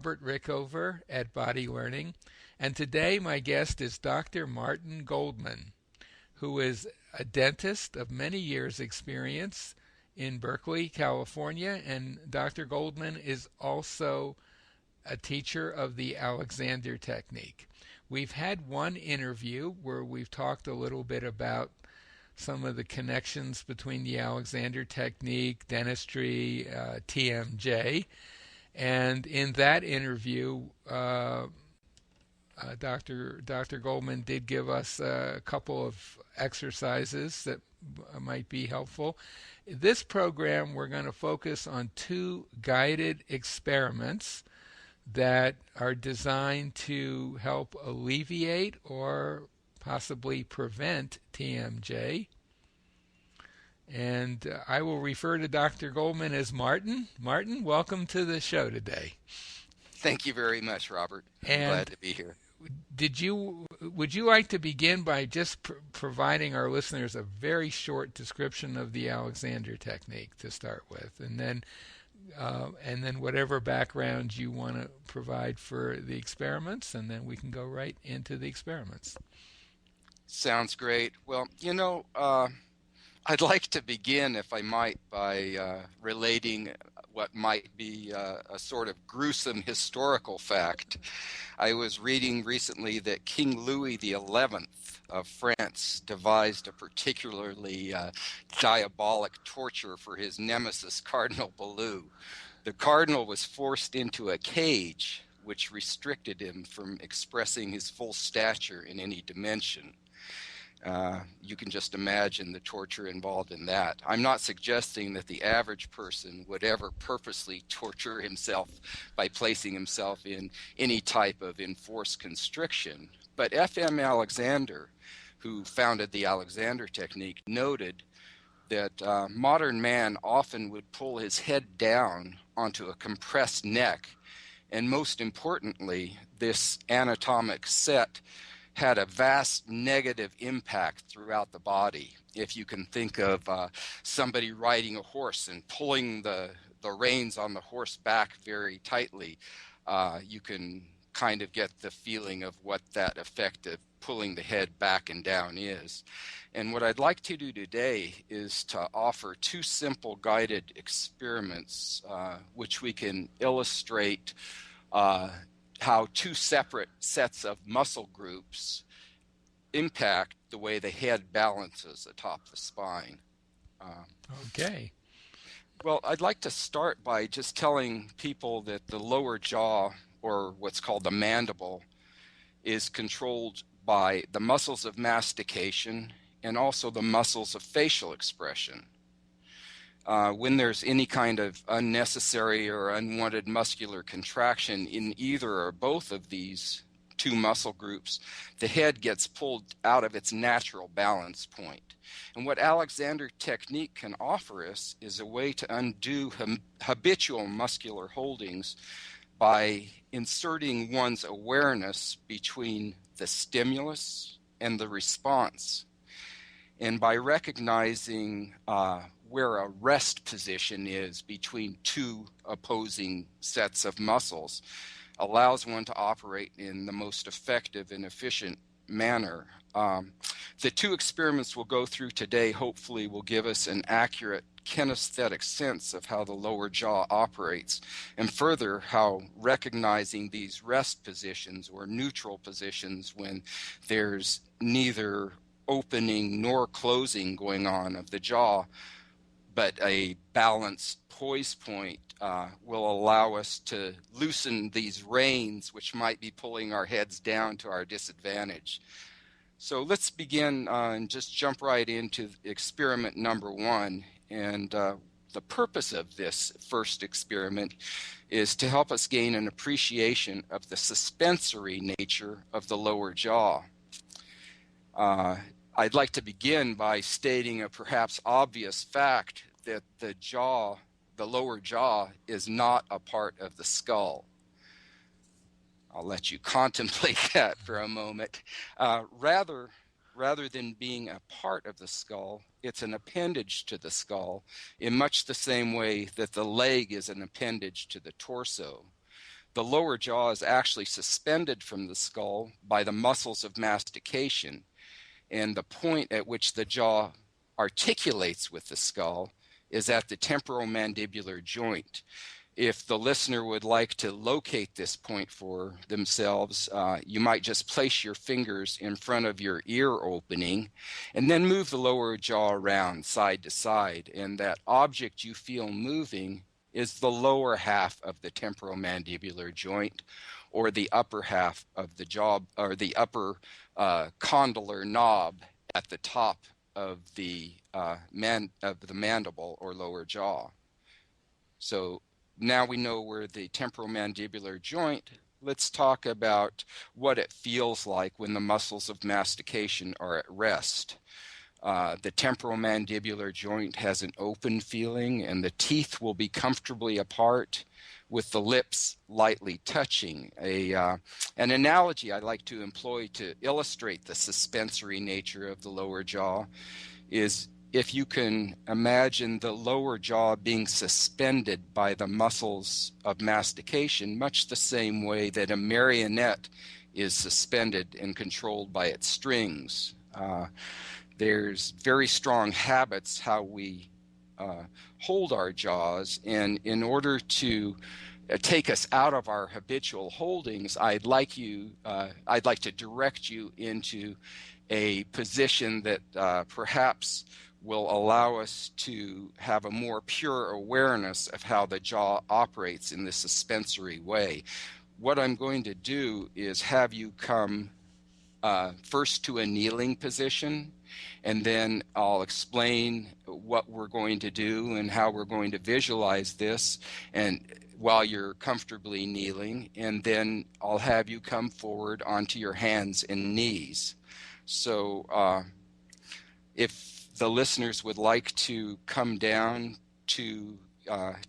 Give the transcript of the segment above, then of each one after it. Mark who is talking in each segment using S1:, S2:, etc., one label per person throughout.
S1: Robert Rickover at Body Learning, and today my guest is Dr. Martin Goldman, who is a dentist of many years' experience in Berkeley, California, and Dr. Goldman is also a teacher of the Alexander technique. We've had one interview where we've talked a little bit about some of the connections between the Alexander technique, dentistry, TMJ, and in that interview, Dr. Goldman did give us a couple of exercises that might be helpful. In this program, we're going to focus on two guided experiments that are designed to help alleviate or possibly prevent TMJ. And I will refer to Dr. Goldman as Martin. Martin, welcome to the show today.
S2: Thank you very much, Robert. I'm glad to be here.
S1: Would you like to begin by just providing our listeners a very short description of the Alexander technique to start with, and then whatever background you want to provide for the experiments, and then we can go right into the experiments.
S2: Sounds great. Well, I'd like to begin, if I might, by relating what might be a sort of gruesome historical fact. I was reading recently that King Louis XI of France devised a particularly diabolic torture for his nemesis, Cardinal Baloo. The cardinal was forced into a cage, which restricted him from expressing his full stature in any dimension. You can just imagine the torture involved in that. I'm not suggesting that the average person would ever purposely torture himself by placing himself in any type of enforced constriction. But F.M. Alexander, who founded the Alexander technique, noted that modern man often would pull his head down onto a compressed neck. And most importantly, this anatomic set had a vast negative impact throughout the body. If you can think of somebody riding a horse and pulling the reins on the horse back very tightly, you can kind of get the feeling of what that effect of pulling the head back and down is. And what I'd like to do today is to offer two simple guided experiments which we can illustrate how two separate sets of muscle groups impact the way the head balances atop the spine.
S1: Okay.
S2: Well, I'd like to start by just telling people that the lower jaw, or what's called the mandible, is controlled by the muscles of mastication and also the muscles of facial expression. When there's any kind of unnecessary or unwanted muscular contraction in either or both of these two muscle groups, the head gets pulled out of its natural balance point. And what Alexander technique can offer us is a way to undo habitual muscular holdings by inserting one's awareness between the stimulus and the response. And by recognizing where a rest position is between two opposing sets of muscles, allows one to operate in the most effective and efficient manner. The two experiments we'll go through today hopefully will give us an accurate kinesthetic sense of how the lower jaw operates, and further how recognizing these rest positions or neutral positions when there's neither opening nor closing going on of the jaw, but a balanced poise point will allow us to loosen these reins which might be pulling our heads down to our disadvantage. So let's begin and just jump right into experiment number one. And the purpose of this first experiment is to help us gain an appreciation of the suspensory nature of the lower jaw. I'd like to begin by stating a perhaps obvious fact that the lower jaw, is not a part of the skull. I'll let you contemplate that for a moment. Rather than being a part of the skull, it's an appendage to the skull in much the same way that the leg is an appendage to the torso. the lower jaw is actually suspended from the skull by the muscles of mastication, and the point at which the jaw articulates with the skull is at the temporomandibular joint. If the listener would like to locate this point for themselves, you might just place your fingers in front of your ear opening and then move the lower jaw around side to side. And that object you feel moving is the lower half of the temporomandibular joint, or the upper half of the jaw, or the upper condylar knob at the top of the mandible or lower jaw. So now we know we're the temporomandibular joint. Let's talk about what it feels like when the muscles of mastication are at rest. The temporomandibular joint has an open feeling, and the teeth will be comfortably apart with the lips lightly touching. An analogy I like to employ to illustrate the suspensory nature of the lower jaw is if you can imagine the lower jaw being suspended by the muscles of mastication, much the same way that a marionette is suspended and controlled by its strings. There's very strong habits how we hold our jaws, and in order to take us out of our habitual holdings, I'd like to direct you into a position that perhaps will allow us to have a more pure awareness of how the jaw operates in this suspensory way. What I'm going to do is have you come first to a kneeling position, and then I'll explain what we're going to do and how we're going to visualize this, and while you're comfortably kneeling, and then I'll have you come forward onto your hands and knees. So if the listeners would like to come down to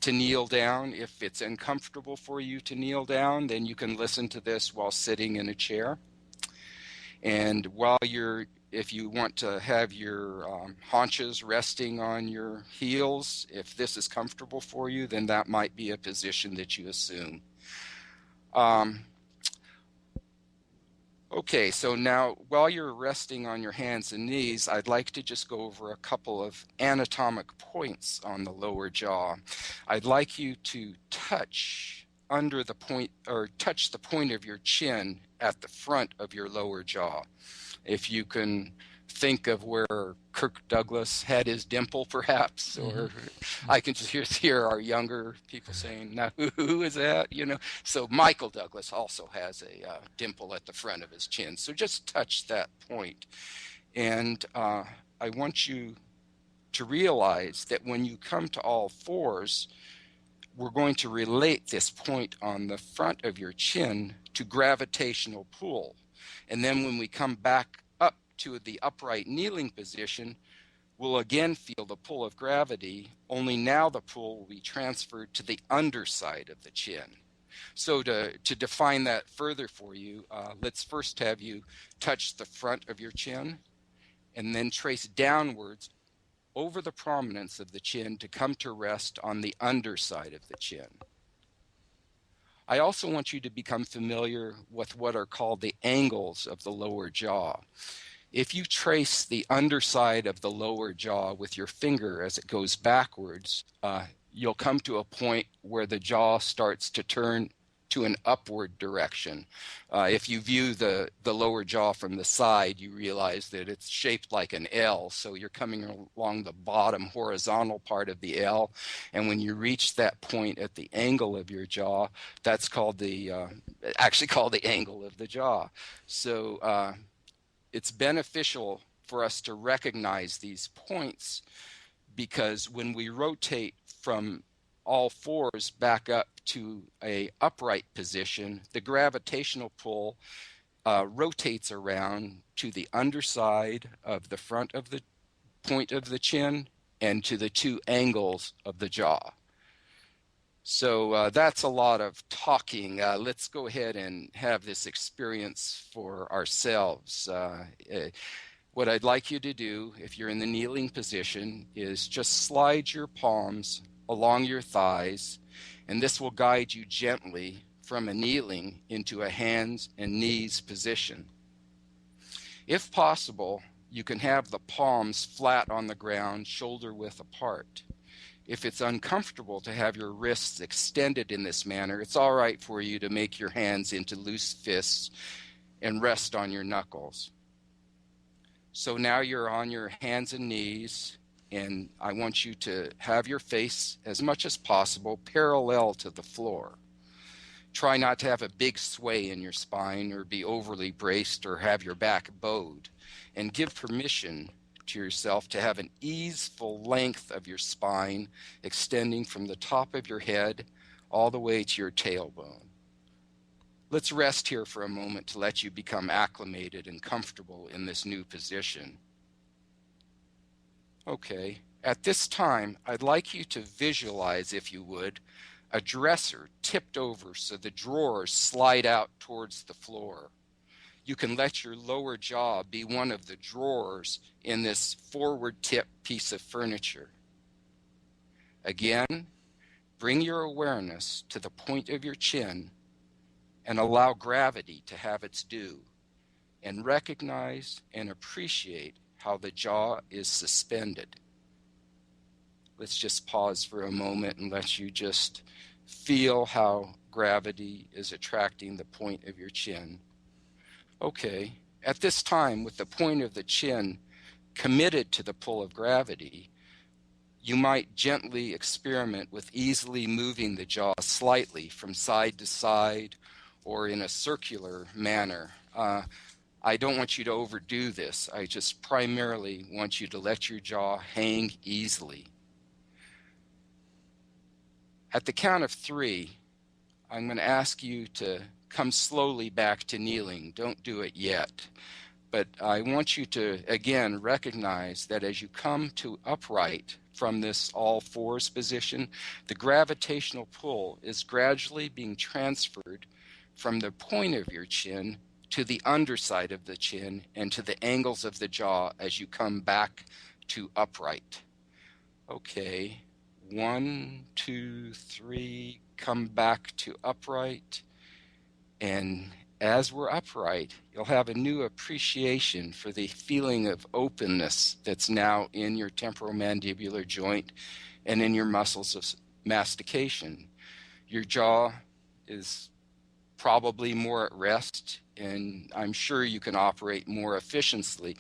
S2: kneel down, if it's uncomfortable for you to kneel down, then you can listen to this while sitting in a chair. And if you want to have your haunches resting on your heels, if this is comfortable for you, then that might be a position that you assume. Okay, so now while you're resting on your hands and knees, I'd like to just go over a couple of anatomic points on the lower jaw. I'd like you to touch the point of your chin at the front of your lower jaw. If you can think of where Kirk Douglas had his dimple, perhaps, or I can just hear our younger people saying, "Now, who is that?" So Michael Douglas also has a dimple at the front of his chin. So just touch that point, and I want you to realize that when you come to all fours, we're going to relate this point on the front of your chin to gravitational pull, and then when we come back up to the upright kneeling position, we'll again feel the pull of gravity, only now the pull will be transferred to the underside of the chin. So to define that further for you, let's first have you touch the front of your chin and then trace downwards over the prominence of the chin to come to rest on the underside of the chin. I also want you to become familiar with what are called the angles of the lower jaw. If you trace the underside of the lower jaw with your finger as it goes backwards, you'll come to a point where the jaw starts to turn to an upward direction. If you view the lower jaw from the side, you realize that it's shaped like an L, so you're coming along the bottom horizontal part of the L, and when you reach that point at the angle of your jaw, that's called actually called the angle of the jaw. So it's beneficial for us to recognize these points, because when we rotate from all fours back up to a upright position, the gravitational pull rotates around to the underside of the front of the point of the chin and to the two angles of the jaw. So that's a lot of talking. Let's go ahead and have this experience for ourselves. What I'd like you to do, if you're in the kneeling position, is just slide your palms along your thighs, and this will guide you gently from a kneeling into a hands and knees position. If possible, you can have the palms flat on the ground, shoulder width apart. If it's uncomfortable to have your wrists extended in this manner, it's all right for you to make your hands into loose fists and rest on your knuckles. So now you're on your hands and knees, and I want you to have your face as much as possible parallel to the floor. Try not to have a big sway in your spine or be overly braced or have your back bowed, and give permission to yourself to have an easeful length of your spine extending from the top of your head all the way to your tailbone. Let's rest here for a moment to let you become acclimated and comfortable in this new position. Okay, at this time, I'd like you to visualize, if you would, a dresser tipped over so the drawers slide out towards the floor. You can let your lower jaw be one of the drawers in this forward tip piece of furniture. Again, bring your awareness to the point of your chin and allow gravity to have its due, and recognize and appreciate how the jaw is suspended. Let's just pause for a moment and let you just feel how gravity is attracting the point of your chin. Okay, at this time, with the point of the chin committed to the pull of gravity, you might gently experiment with easily moving the jaw slightly from side to side or in a circular manner. I don't want you to overdo this. I just primarily want you to let your jaw hang easily. At the count of 3, I'm going to ask you to come slowly back to kneeling. Don't do it yet. But I want you to, again, recognize that as you come to upright from this all fours position, the gravitational pull is gradually being transferred from the point of your chin to the underside of the chin and to the angles of the jaw as you come back to upright. Okay, 1, 2, 3, come back to upright. And as we're upright, you'll have a new appreciation for the feeling of openness that's now in your temporomandibular joint and in your muscles of mastication. Your jaw is probably more at rest, and I'm sure you can operate more efficiently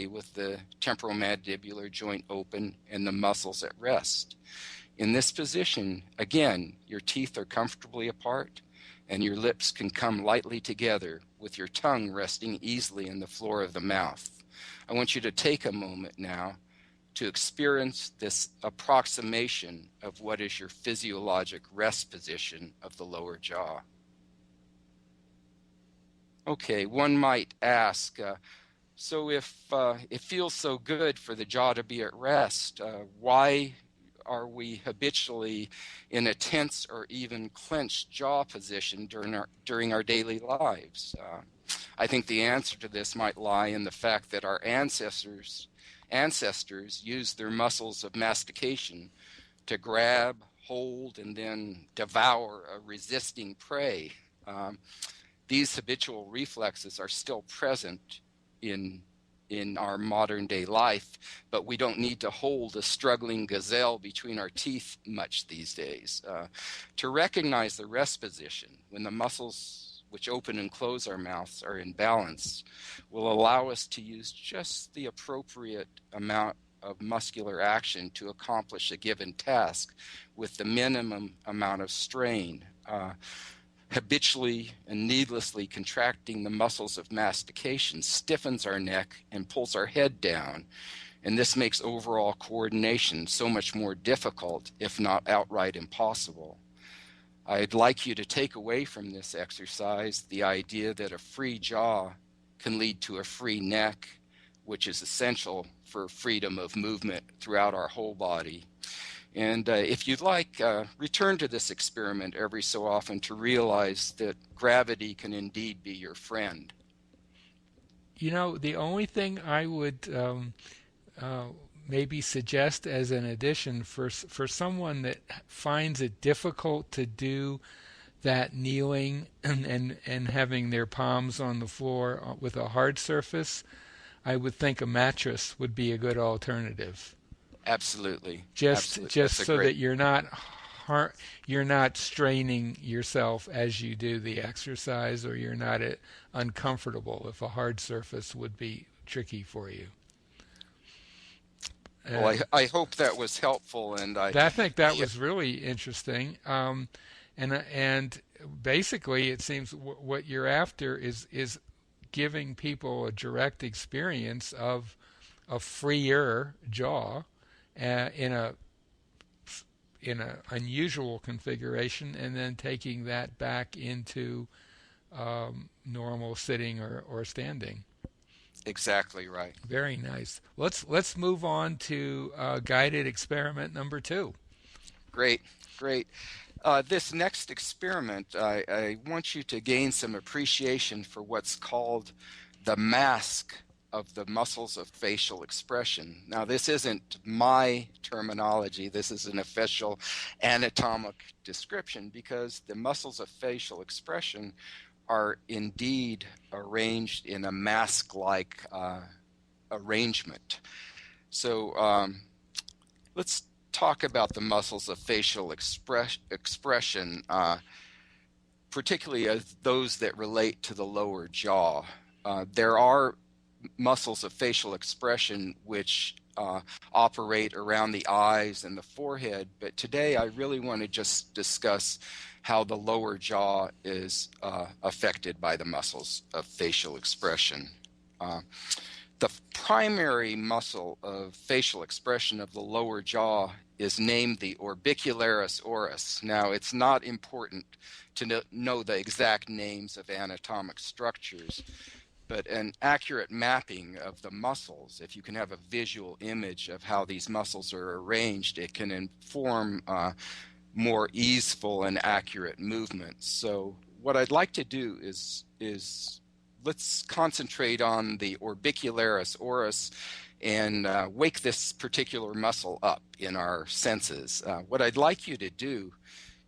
S2: with the temporomandibular joint open and the muscles at rest. In this position, again, your teeth are comfortably apart, and your lips can come lightly together with your tongue resting easily in the floor of the mouth. I want you to take a moment now to experience this approximation of what is your physiologic rest position of the lower jaw. Okay, one might ask, so if it feels so good for the jaw to be at rest, why are we habitually in a tense or even clenched jaw position during our daily lives? I think the answer to this might lie in the fact that our ancestors used their muscles of mastication to grab, hold, and then devour a resisting prey. These habitual reflexes are still present in our modern day life, but we don't need to hold a struggling gazelle between our teeth much these days. To recognize the rest position when the muscles which open and close our mouths are in balance will allow us to use just the appropriate amount of muscular action to accomplish a given task with the minimum amount of strain. Habitually and needlessly contracting the muscles of mastication stiffens our neck and pulls our head down, and this makes overall coordination so much more difficult, if not outright impossible. I'd like you to take away from this exercise the idea that a free jaw can lead to a free neck, which is essential for freedom of movement throughout our whole body. And if you'd like, return to this experiment every so often to realize that gravity can indeed be your friend.
S1: You know, the only thing I would maybe suggest as an addition for someone that finds it difficult to do that kneeling and having their palms on the floor with a hard surface, I would think a mattress would be a good alternative.
S2: Absolutely. Absolutely.
S1: Just
S2: That's a
S1: so
S2: great.
S1: that you're not straining yourself as you do the exercise, or you're not uncomfortable if a hard surface would be tricky for you.
S2: Well,
S1: Uh,
S2: I hope that was helpful, and
S1: I think that
S2: yeah,
S1: was really interesting. And basically, it seems what you're after is giving people a direct experience of a freer jaw in a unusual configuration, and then taking that back into normal sitting or standing.
S2: exactly right.
S1: Very nice. Let's move on to guided experiment number two.
S2: Great, great. This next experiment, I want you to gain some appreciation for what's called the mask of the muscles of facial expression. Now, this isn't my terminology. This is an official anatomic description, because the muscles of facial expression are indeed arranged in a mask-like arrangement. So let's talk about the muscles of facial expression, particularly as those that relate to the lower jaw. There are muscles of facial expression which operate around the eyes and the forehead, but today I really want to just discuss how the lower jaw is affected by the muscles of facial expression. Uh, the primary muscle of facial expression of the lower jaw is named the orbicularis oris. Now, it's not important to know the exact names of anatomic structures, but an accurate mapping of the muscles, if you can have a visual image of how these muscles are arranged, it can inform more easeful and accurate movements. So what I'd like to do is let's concentrate on the orbicularis oris and wake this particular muscle up in our senses. What I'd like you to do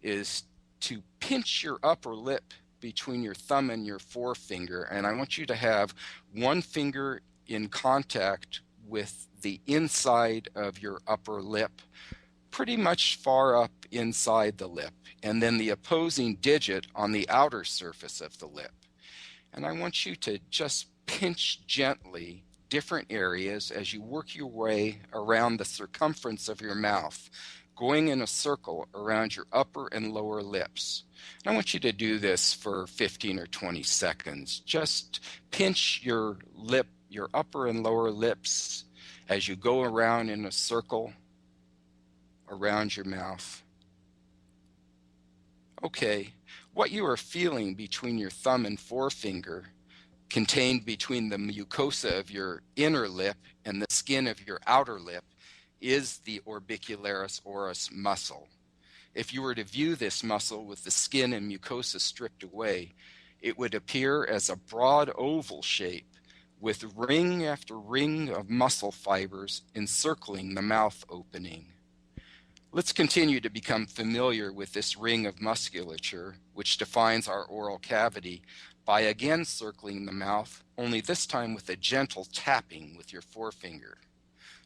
S2: is to pinch your upper lip between your thumb and your forefinger, and I want you to have one finger in contact with the inside of your upper lip, pretty much far up inside the lip, and then the opposing digit on the outer surface of the lip. And I want you to just pinch gently different areas as you work your way around the circumference of your mouth, going in a circle around your upper and lower lips. And I want you to do this for 15 or 20 seconds. Just pinch your lip, your upper and lower lips, as you go around in a circle around your mouth. Okay, what you are feeling between your thumb and forefinger, contained between the mucosa of your inner lip and the skin of your outer lip, is the orbicularis oris muscle. If you were to view this muscle with the skin and mucosa stripped away, it would appear as a broad oval shape with ring after ring of muscle fibers encircling the mouth opening. Let's continue to become familiar with this ring of musculature, which defines our oral cavity, by again circling the mouth, only this time with a gentle tapping with your forefinger.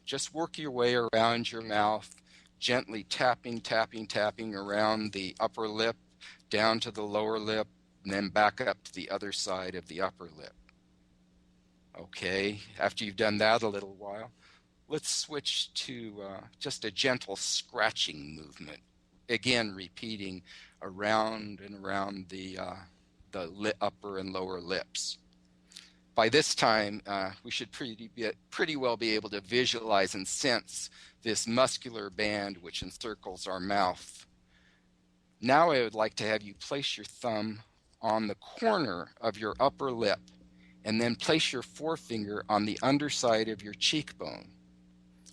S2: Just work your way around your mouth, gently tapping, tapping, tapping around the upper lip, down to the lower lip, and then back up to the other side of the upper lip. Okay, after you've done that a little while, let's switch to just a gentle scratching movement. Again, repeating around and around the upper and lower lips. By this time, we should pretty well be able to visualize and sense this muscular band which encircles our mouth. Now I would like to have you place your thumb on the corner of your upper lip and then place your forefinger on the underside of your cheekbone.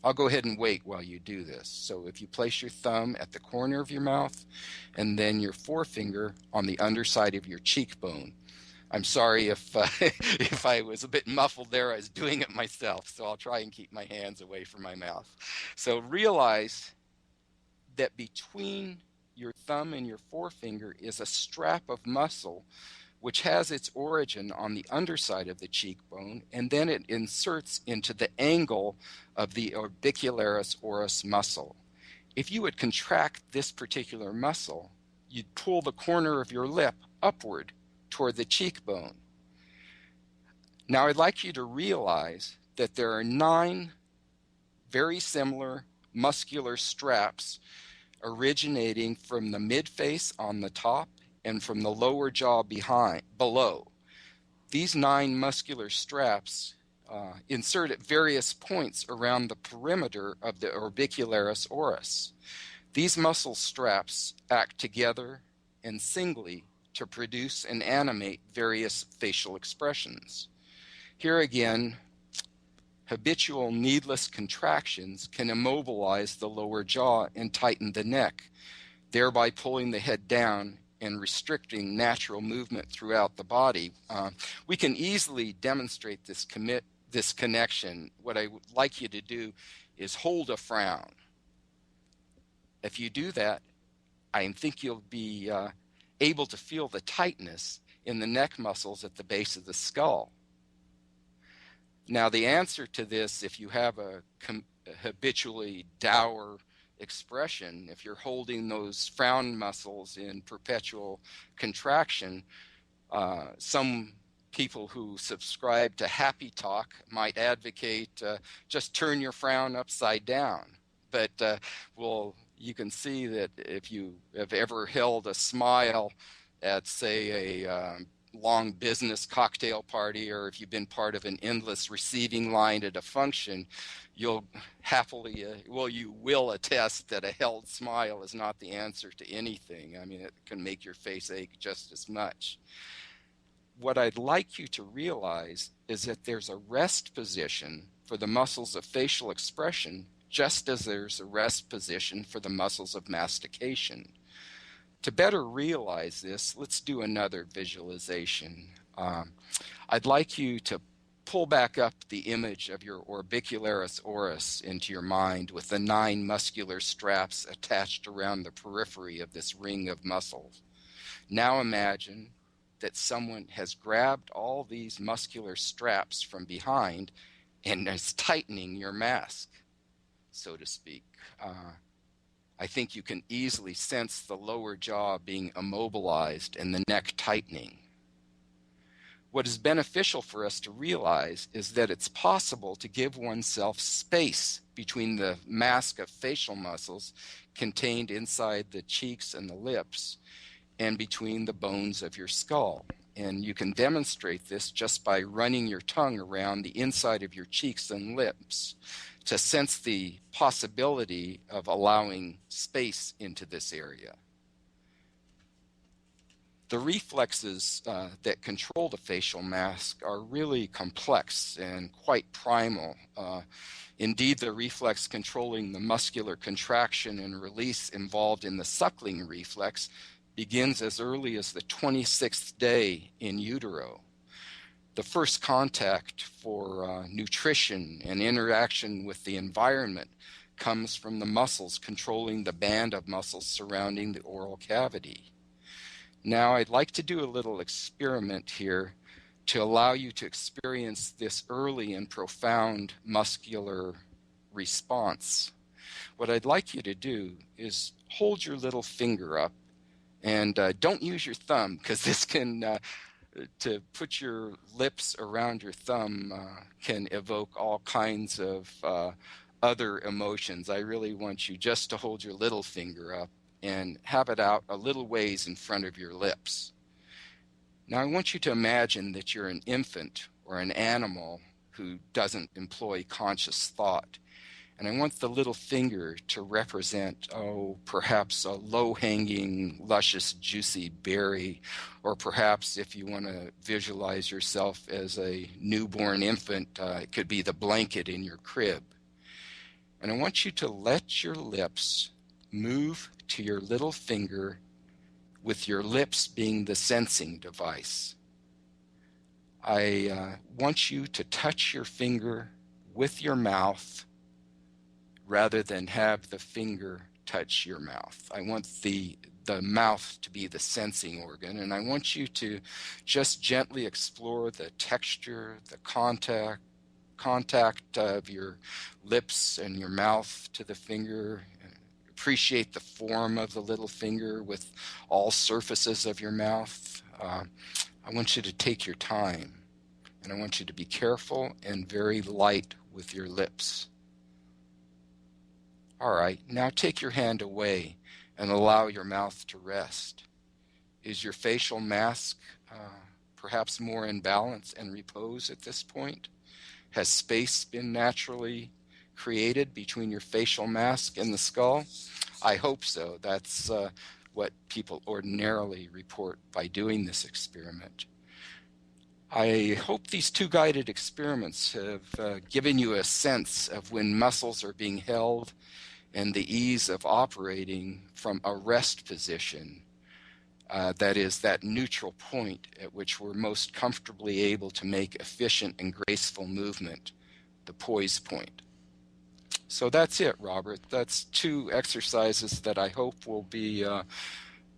S2: I'll go ahead and wait while you do this. So if you place your thumb at the corner of your mouth and then your forefinger on the underside of your cheekbone. I'm sorry if if I was a bit muffled there. I was doing it myself, so I'll try and keep my hands away from my mouth. So realize that between your thumb and your forefinger is a strap of muscle which has its origin on the underside of the cheekbone, and then it inserts into the angle of the orbicularis oris muscle. If you would contract this particular muscle, you'd pull the corner of your lip upward toward the cheekbone. Now, I'd like you to realize that there are 9 very similar muscular straps originating from the midface on the top and from the lower jaw below. These 9 muscular straps insert at various points around the perimeter of the orbicularis oris. These muscle straps act together and singly to produce and animate various facial expressions. Here again, habitual needless contractions can immobilize the lower jaw and tighten the neck, thereby pulling the head down and restricting natural movement throughout the body. We can easily demonstrate this connection. What I would like you to do is hold a frown. If you do that, I think you'll be able to feel the tightness in the neck muscles at the base of the skull. Now, the answer to this, if you have a habitually dour expression, if you're holding those frown muscles in perpetual contraction, some people who subscribe to happy talk might advocate just turn your frown upside down. But you can see that if you have ever held a smile at, say, a long business cocktail party, or if you've been part of an endless receiving line at a function, you'll happily, you will attest that a held smile is not the answer to anything. I mean, it can make your face ache just as much. What I'd like you to realize is that there's a rest position for the muscles of facial expression, just as there's a rest position for the muscles of mastication. To better realize this, let's do another visualization. I'd like you to pull back up the image of your orbicularis oris into your mind with the 9 muscular straps attached around the periphery of this ring of muscles. Now imagine that someone has grabbed all these muscular straps from behind and is tightening your mask, so to speak. I think you can easily sense the lower jaw being immobilized and the neck tightening. What is beneficial for us to realize is that it's possible to give oneself space between the mask of facial muscles contained inside the cheeks and the lips and between the bones of your skull. And you can demonstrate this just by running your tongue around the inside of your cheeks and lips to sense the possibility of allowing space into this area. The reflexes that control the facial mask are really complex and quite primal. Indeed, the reflex controlling the muscular contraction and release involved in the suckling reflex begins as early as the 26th day in utero. The first contact for nutrition and interaction with the environment comes from the muscles controlling the band of muscles surrounding the oral cavity. Now, I'd like to do a little experiment here to allow you to experience this early and profound muscular response. What I'd like you to do is hold your little finger up, and don't use your thumb, because this can to put your lips around your thumb can evoke all kinds of other emotions. I really want you just to hold your little finger up and have it out a little ways in front of your lips. Now I want you to imagine that you're an infant or an animal who doesn't employ conscious thought. And I want the little finger to represent, perhaps a low-hanging, luscious, juicy berry, or perhaps if you want to visualize yourself as a newborn infant, it could be the blanket in your crib. And I want you to let your lips move to your little finger, with your lips being the sensing device. I want you to touch your finger with your mouth rather than have the finger touch your mouth. I want the mouth to be the sensing organ, and I want you to just gently explore the texture, the contact of your lips and your mouth to the finger. Appreciate the form of the little finger with all surfaces of your mouth. I want you to take your time, and I want you to be careful and very light with your lips. All right, now take your hand away and allow your mouth to rest. Is your facial mask perhaps more in balance and repose at this point? Has space been naturally created between your facial mask and the skull? I hope so. That's what people ordinarily report by doing this experiment. I hope these two guided experiments have given you a sense of when muscles are being held and the ease of operating from a rest position. That is that neutral point at which we're most comfortably able to make efficient and graceful movement, the poise point. So that's it, Robert. That's two exercises that I hope will be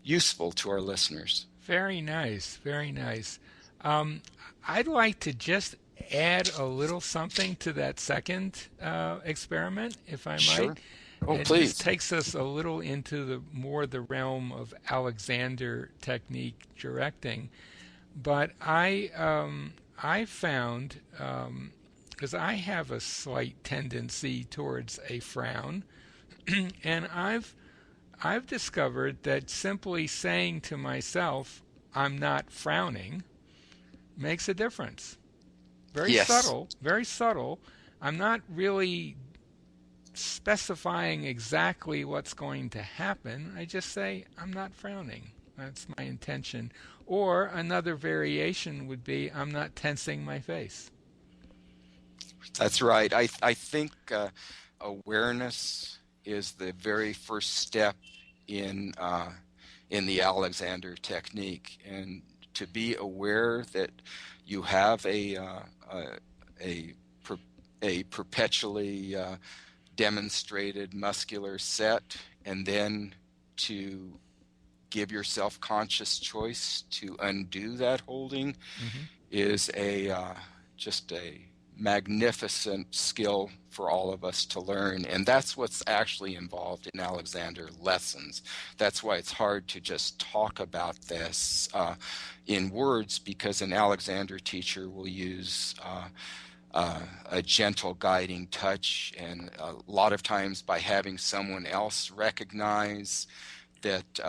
S2: useful to our listeners.
S1: Very nice, very nice. I'd like to just add a little something to that second experiment, if I might.
S2: Sure. Oh,
S1: It
S2: please.
S1: just takes us a little into the realm of Alexander technique directing. But I found, because I have a slight tendency towards a frown, and I've discovered that simply saying to myself, "I'm not frowning," makes a difference. Very
S2: Yes.
S1: subtle, very subtle. I'm not really specifying exactly what's going to happen. I just say, "I'm not frowning." That's my intention. Or another variation would be, "I'm not tensing my face."
S2: That's right. I think awareness is the very first step in the Alexander technique, and to be aware that you have a perpetually demonstrated muscular set, and then to give yourself conscious choice to undo that holding
S1: Mm-hmm.
S2: is just a magnificent skill for all of us to learn, and that's what's actually involved in Alexander lessons. That's why it's hard to just talk about this in words, because an Alexander teacher will use a gentle guiding touch, and a lot of times by having someone else recognize that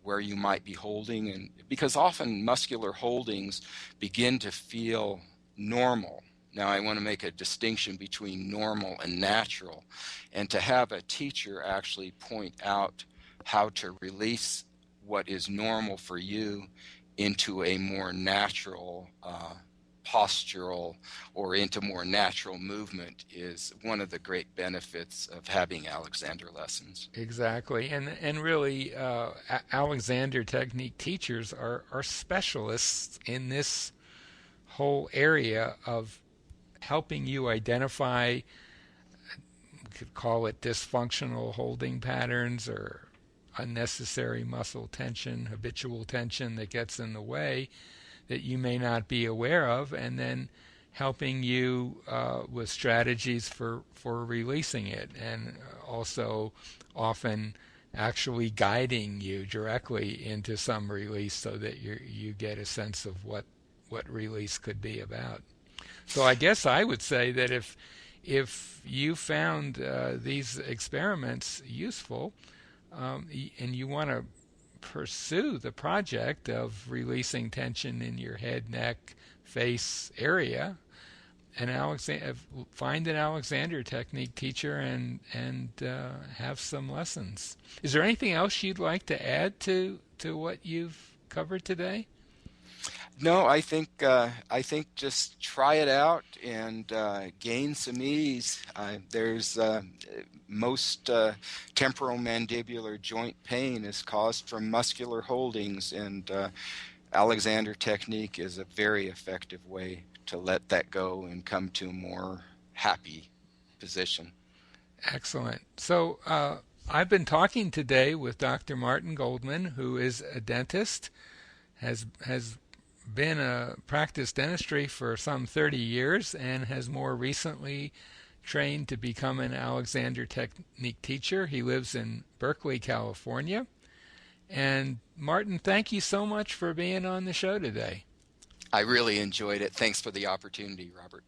S2: where you might be holding, and because often muscular holdings begin to feel normal. Now, I want to make a distinction between normal and natural, and to have a teacher actually point out how to release what is normal for you into a more natural postural or into more natural movement is one of the great benefits of having Alexander lessons.
S1: Exactly, and really, Alexander technique teachers are specialists in this whole area of helping you identify, we could call it dysfunctional holding patterns or unnecessary muscle tension, habitual tension that gets in the way that you may not be aware of, and then helping you with strategies for releasing it, and also often actually guiding you directly into some release so that you get a sense of what release could be about. So I guess I would say that if you found these experiments useful, and you want to pursue the project of releasing tension in your head, neck, face area, find an Alexander technique teacher and have some lessons. Is there anything else you'd like to add to what you've covered today?
S2: No, I think just try it out and gain some ease. There's most temporomandibular joint pain is caused from muscular holdings, and Alexander technique is a very effective way to let that go and come to a more happy position.
S1: Excellent. So I've been talking today with Dr. Martin Goldman, who is a dentist, has been a practiced dentistry for some 30 years and has more recently trained to become an Alexander Technique teacher. He lives in Berkeley, California. And Martin, thank you so much for being on the show today.
S2: I really enjoyed it. Thanks for the opportunity, Robert.